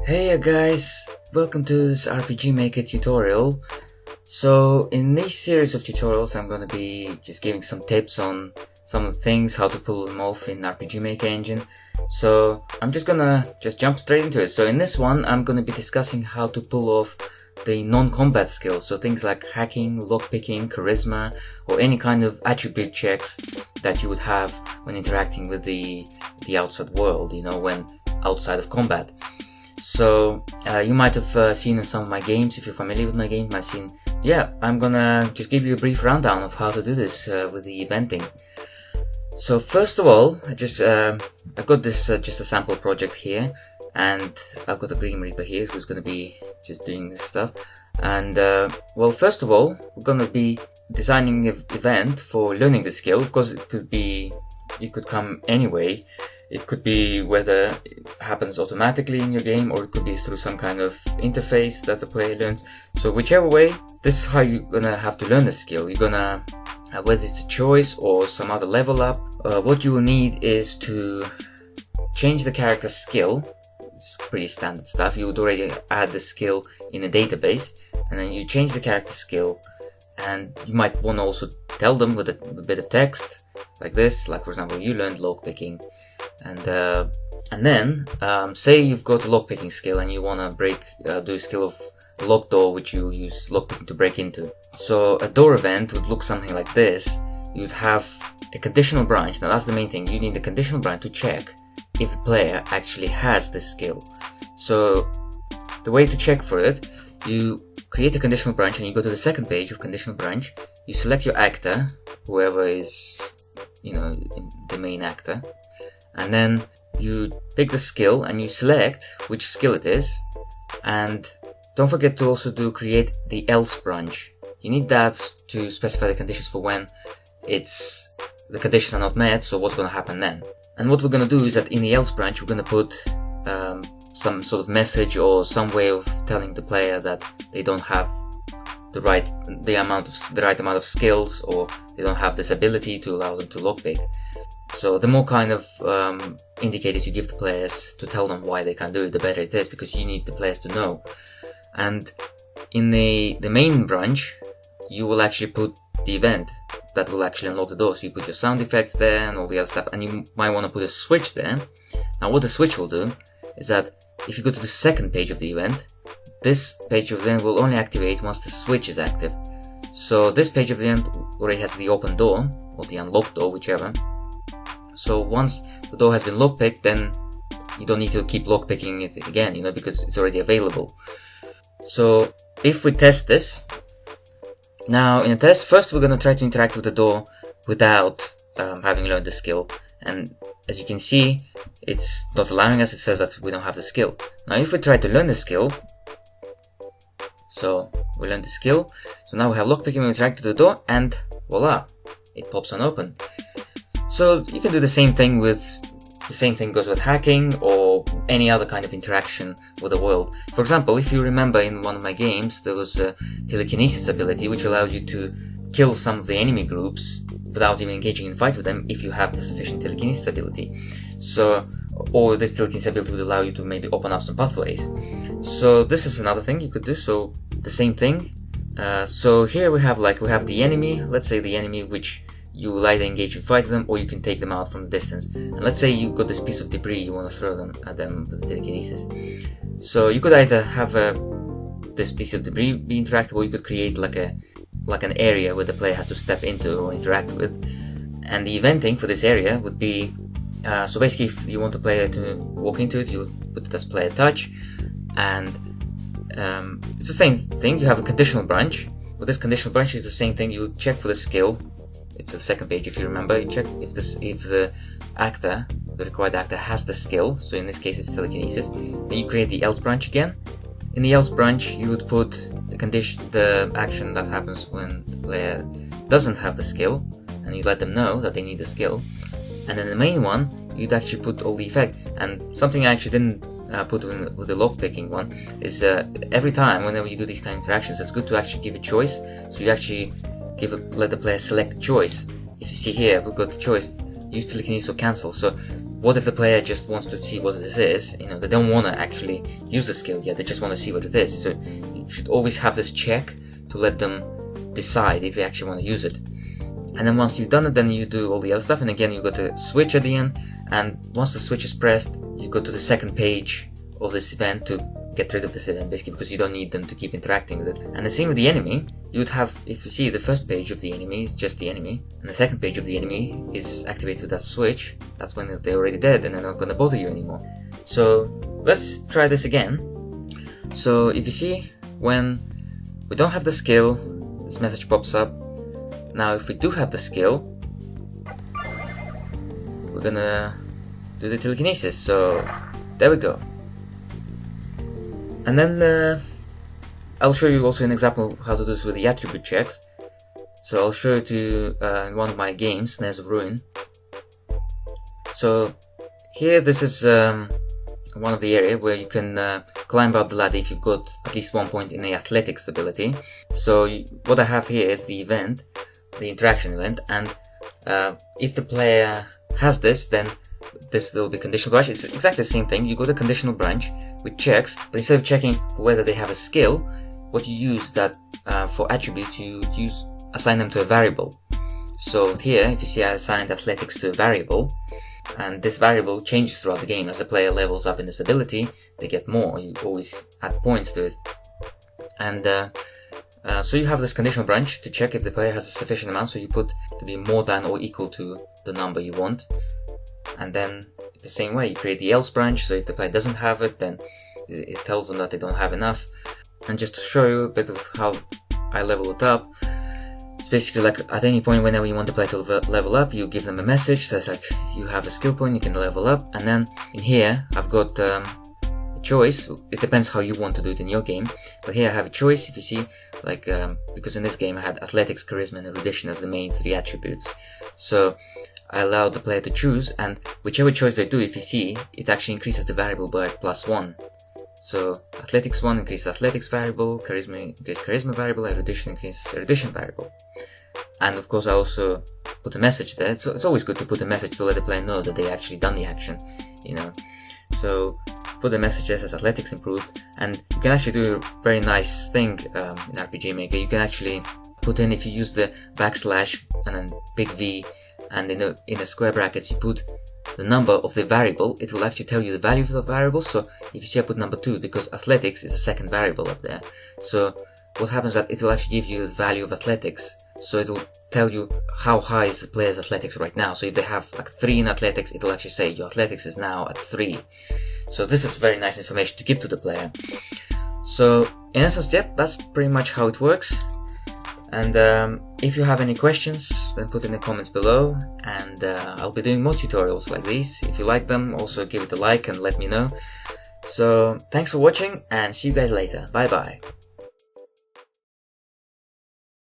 Hey guys, welcome to this RPG Maker tutorial. So in this series of tutorials I'm gonna be just giving some tips on some of the things, how to pull them off in RPG Maker engine. So I'm just gonna jump straight into it. So in this one I'm gonna be discussing how to pull off the non-combat skills, so things like hacking, lockpicking, charisma, or any kind of attribute checks that you would have when interacting with the outside world, when outside of combat. So you might have seen in some of my games, if you're familiar with my games, you might have seen, I'm gonna just give you a brief rundown of how to do this with the eventing. So first of all, I've got this just a sample project here, and I've got a Green Reaper here who's gonna be just doing this stuff. And well, first of all, we're gonna be designing an event for learning the skill. Of course, it could come anyway. It could be whether it happens automatically in your game, or it could be through some kind of interface that the player learns. So whichever way, this is how you're gonna have to learn the skill. You're gonna, whether it's a choice or some other level up, what you will need is to change the character's skill. It's pretty standard stuff. You would already add the skill in a database, and then you change the character skill, and you might want to also tell them with a bit of text like this, like for example, you learned lockpicking, and then say you've got a lockpicking skill and you want to do a skill of a locked door, which you'll use lockpicking to break into. So a door event would look something like this. You'd have a conditional branch. Now that's the main thing. You need a conditional branch to check if the player actually has this skill. So the way to check for it, you create a conditional branch and you go to the second page of conditional branch. You select your actor, whoever is, the main actor, and then you pick the skill and you select which skill it is. And don't forget to also create the else branch. You need that to specify the conditions for when the conditions are not met, so what's going to happen then. And what we're going to do is that in the else branch we're going to put some sort of message or some way of telling the player that they don't have the right amount of skills, or they don't have this ability to allow them to lockpick. So the more kind of indicators you give the players to tell them why they can't do it, the better it is, because you need the players to know. And in the main branch, you will actually put the event that will actually unlock the door. So you put your sound effects there and all the other stuff, and you might want to put a switch there. Now what the switch will do is that if you go to the second page of the event, this page of the event will only activate once the switch is active. So this page of the event already has the open door, or the unlocked door, whichever. So once the door has been lockpicked, then you don't need to keep lockpicking it again, because it's already available. So if we test this, now in a test, first we're going to try to interact with the door without having learned the skill. And as you can see, it's not allowing us. It says that we don't have the skill. Now if we try to learn the skill, so we learned the skill, so now we have lockpicking, we interact with the door, and voila, it pops on open. So you can do the same thing goes with hacking or any other kind of interaction with the world. For example, if you remember in one of my games, there was a Telekinesis ability which allowed you to kill some of the enemy groups without even engaging in a fight with them if you have the sufficient Telekinesis ability. So, or this Telekinesis ability would allow you to maybe open up some pathways. So this is another thing you could do. So the same thing. So here we have the enemy. Let's say the enemy which you will either engage in fight with them, or you can take them out from the distance. And let's say you got this piece of debris, you want to throw them at them with the telekinesis. So you could either have this piece of debris be interactive, or you could create like an area where the player has to step into or interact with. And the eventing for this area would be, so basically if you want the player to walk into it, you put it as player touch. And it's the same thing, you have a conditional branch. With this conditional branch is the same thing, you check for the skill. It's the second page if you remember. You check if the required actor has the skill, so in this case it's telekinesis. Then you create the else branch again. In the else branch you would put the action that happens when the player doesn't have the skill, and you let them know that they need the skill. And in the main one you'd actually put all the effect. And something I actually didn't put with the lockpicking one is every time whenever you do these kind of interactions, it's good to actually give a choice. So you actually let the player select a choice. If you see here, we've got the choice, use telekinesis or cancel. So what if the player just wants to see what this is? You know, they don't want to actually use the skill yet, they just want to see what it is. So you should always have this check to let them decide if they actually want to use it. And then once you've done it, then you do all the other stuff, and again you go to switch at the end, and once the switch is pressed, you go to the second page of this event to get rid of this event, basically, because you don't need them to keep interacting with it. And the same with the enemy, you would have, if you see, the first page of the enemy is just the enemy, and the second page of the enemy is activated with that switch. That's when they're already dead and they're not gonna bother you anymore. So let's try this again. So if you see, when we don't have the skill, this message pops up. Now if we do have the skill, we're gonna do the telekinesis. So there we go. And then I'll show you also an example of how to do this with the attribute checks. So I'll show you in one of my games, Snares of Ruin. So here, this is one of the area where you can climb up the ladder if you've got at least 1 point in the athletics ability. So what I have here is the event, the interaction event, and if the player has this, then this will be conditional branch. It's exactly the same thing. You go to conditional branch with checks, but instead of checking for whether they have a skill, what you use that for attributes, you assign them to a variable. So here, if you see, I assigned athletics to a variable, and this variable changes throughout the game. As the player levels up in this ability, they get more. You always add points to it. And so you have this conditional branch to check if the player has a sufficient amount, so you put to be more than or equal to the number you want. And then the same way, you create the else branch, so if the player doesn't have it, then it tells them that they don't have enough. And just to show you a bit of how I level it up, it's basically like at any point whenever you want the player to level up, you give them a message, says like, you have a skill point, you can level up. And then in here, I've got a choice. It depends how you want to do it in your game, but here I have a choice. If you see, like, because in this game I had athletics, charisma and erudition as the main 3 attributes, so I allowed the player to choose, and whichever choice they do, if you see, it actually increases the variable by +1. So athletics 1 increases athletics variable, charisma increases charisma variable, erudition increases erudition variable. And of course I also put a message there. It's always good to put a message to let the player know that they actually done the action, you know. So put a message that says athletics improved, and you can actually do a very nice thing in RPG Maker. You can actually put in, if you use the backslash and then big V, and in the square brackets you put the number of the variable, it will actually tell you the value of the variable. So if you see, I put number 2 because athletics is a second variable up there. So what happens is that it will actually give you the value of athletics. So it will tell you how high is the player's athletics right now. So if they have like 3 in athletics, it will actually say your athletics is now at 3. So this is very nice information to give to the player. So in essence, yep, that's pretty much how it works. And if you have any questions, then put in the comments below, and I'll be doing more tutorials like these. If you like them, also give it a like and let me know. So thanks for watching, and see you guys later. Bye bye.